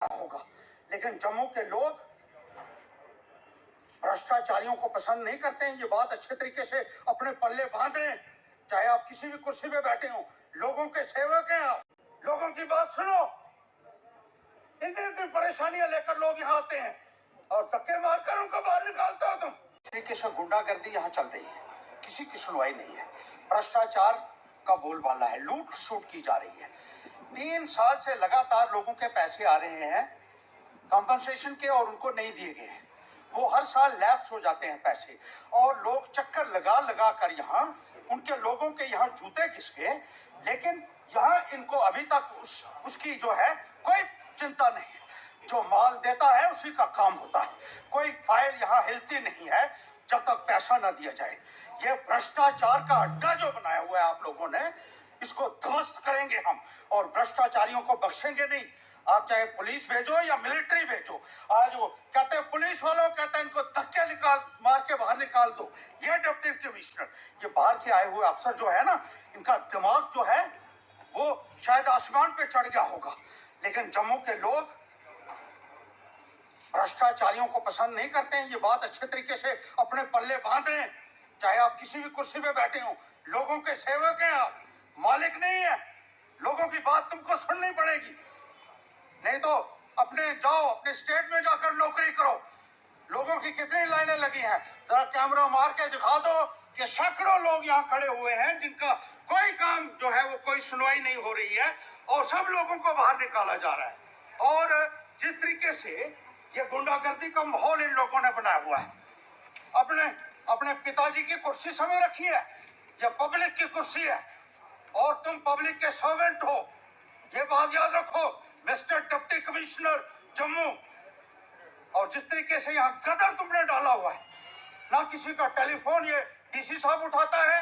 होगा, लेकिन जम्मू के लोग भ्रष्टाचारियों को पसंद नहीं करते हैं। ये बात अच्छे तरीके से अपने पल्ले बांध रहे हैं। चाहे आप किसी भी कुर्सी पे बैठे हो, लोगों के सेवक हैं आप। लोगों की बात सुनो। इतनी इतनी परेशानियां लेकर लोग यहाँ आते हैं और धक्के मारकर उनको बाहर निकालते हो तुम। तरीके से गुंडागर्दी यहाँ चल रही है, किसी की सुनवाई नहीं है। भ्रष्टाचार का बोलबाला है, लूट सूट की जा रही है। 3 साल से लगातार लोगों के पैसे आ रहे हैं कंपनसेशन के और उनको नहीं दिए गए हैं। वो हर साल लैप्स हो जाते हैं पैसे और लोग चक्कर लगा लगा कर यहाँ उनके लोगों के यहाँ जूते घिसके, लेकिन यहाँ इनको अभी तक उसकी जो है कोई चिंता नहीं है। जो माल देता है उसी का काम होता है। कोई फाइल यहाँ हिलती नहीं है जब तक पैसा न दिया जाए। ये भ्रष्टाचार का अड्डा जो बनाया हुआ है आप लोगों ने, इसको ध्वस्त करेंगे हम और भ्रष्टाचारियों को बख्शेंगे नहीं। आप चाहे पुलिस भेजो या मिलिट्री भेजो। आज वो कहते हैं पुलिस वालों कहते हैं इनको धक्के निकाल मार के बाहर निकाल दो। ये डिप्टी कमिश्नर, ये बाहर के आए हुए अफसर जो है ना, इनका दिमाग जो है वो शायद आसमान पे चढ़ गया होगा, लेकिन जम्मू के लोग भ्रष्टाचारियों को पसंद नहीं करते हैं। ये बात अच्छे तरीके से अपने पल्ले बांध रहे हैं। चाहे आप किसी भी कुर्सी पे बैठे हो, लोगों के सेवक हैं आप, मालिक नहीं है। लोगों की बात तुमको सुननी पड़ेगी, नहीं तो अपने जाओ, अपने स्टेट में जाकर नौकरी करो। लोगों की कितनी लाइनें लगी हैं, जरा कैमरा मार के दिखा दो कि सैकड़ों लोग यहाँ खड़े हुए हैं जिनका कोई काम जो है वो कोई सुनवाई नहीं हो रही है और सब लोगों को बाहर निकाला जा रहा है। और जिस तरीके से ये गुंडागर्दी का माहौल इन लोगों ने बनाया हुआ है, अपने अपने पिताजी की कुर्सी समय रखी है, ये पब्लिक की कुर्सी है और तुम पब्लिक के सर्वेंट हो। ये बात याद रखो मिस्टर डिप्टी कमिश्नर जम्मू। और जिस तरीके से यहाँ गदर तुमने डाला हुआ है, ना किसी का टेलीफोन ये डीसी साहब उठाता है,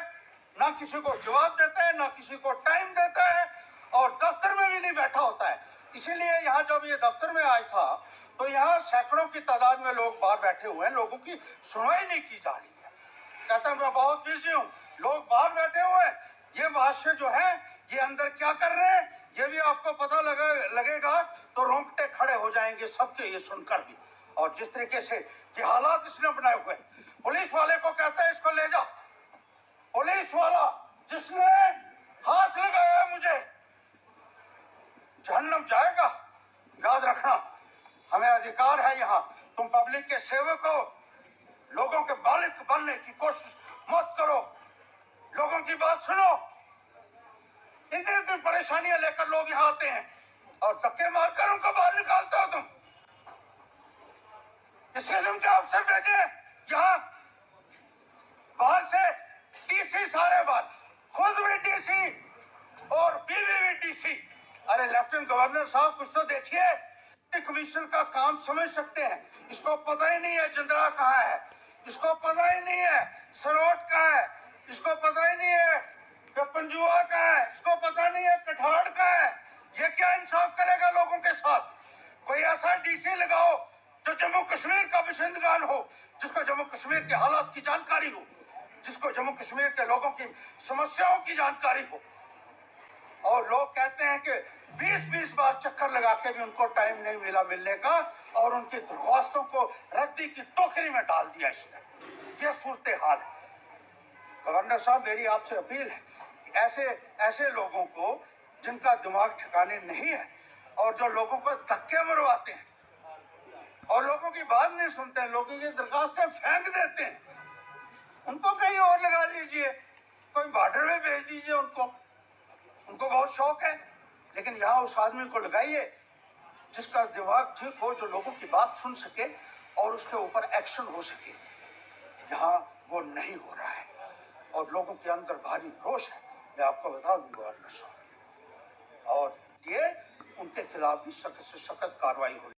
ना किसी को जवाब देता है, ना किसी को टाइम देता है और दफ्तर में भी नहीं बैठा होता है। इसीलिए यहाँ जब ये दफ्तर में आया था तो यहाँ सैकड़ों की तादाद में लोग बाहर बैठे हुए हैं, लोगों की सुनवाई नहीं की जा रही है। कहता मैं बहुत बिजी हूँ, लोग बाहर बैठे हुए हैं। ये भाष्य जो है ये अंदर क्या कर रहे हैं ये भी आपको पता लगेगा तो रोंगटे खड़े हो जाएंगे सबके ये सुनकर भी। और जिस तरीके से ये हालात इसने बनाए हुए, पुलिस वाले को कहता है इसको ले जा। पुलिस वाला जिसने हाथ लगाया मुझे जहन्नम जाएगा। याद रखना, हमें अधिकार है यहाँ। तुम पब्लिक के सेवक हो, लोगों के मालिक बनने की कोशिश मत करो। लोगों की बात सुनो। इतनी इतनी परेशानियां लेकर लोग यहाँ आते हैं और धक्के मारकर उनको बाहर निकालते हो तुम। इस किस्म के अफसर भेजे यहाँ बाहर से, डीसी सारे बार, खुद भी डीसी और बीवी भी डीसी। अरे लेफ्टिनेंट गवर्नर साहब कुछ तो देखिए। कमिश्नर का काम समझ सकते हैं, इसको पता ही नहीं है जंदरा कहाँ है, इसको पता ही नहीं है सरोट कहाँ है, इसको पता ही नहीं है कि पंजुआ कहाँ है, इसको पता नहीं है कठाड़ कहाँ है। ये क्या इंसाफ करेगा लोगों के साथ? कोई ऐसा डीसी लगाओ जो जम्मू कश्मीर का बशिंदगान हो, जिसको जम्मू कश्मीर के हालात की जानकारी हो, जिसको जम्मू कश्मीर के लोगों की समस्याओं की जानकारी हो। और लोग कहते हैं कि 20-20 बार चक्कर लगा के भी उनको टाइम नहीं मिला मिलने का और उनकी दरख्वास्तों को रद्दी की टोकरी में डाल दिया इसने। यह सूरत हाल है। गवर्नर साहब मेरी आपसे अपील है कि ऐसे लोगों को जिनका दिमाग ठिकाने नहीं है और जो लोगों को धक्के मरवाते हैं और लोगों की बात नहीं सुनते हैं, लोगों की दरखास्तें फेंक देते हैं, उनको कहीं और लगा लीजिए, कोई बॉर्डर में भेज दीजिए उनको बहुत शौक है। लेकिन यहाँ उस आदमी को लगाइए जिसका दिमाग ठीक हो, जो लोगों की बात सुन सके और उसके ऊपर एक्शन हो सके। यहाँ वो नहीं हो रहा है और लोगों के अंदर भारी रोष है, मैं आपको बता दूं गवर्नर साहब। और ये उनके खिलाफ भी सख्त से सख्त कार्रवाई हो।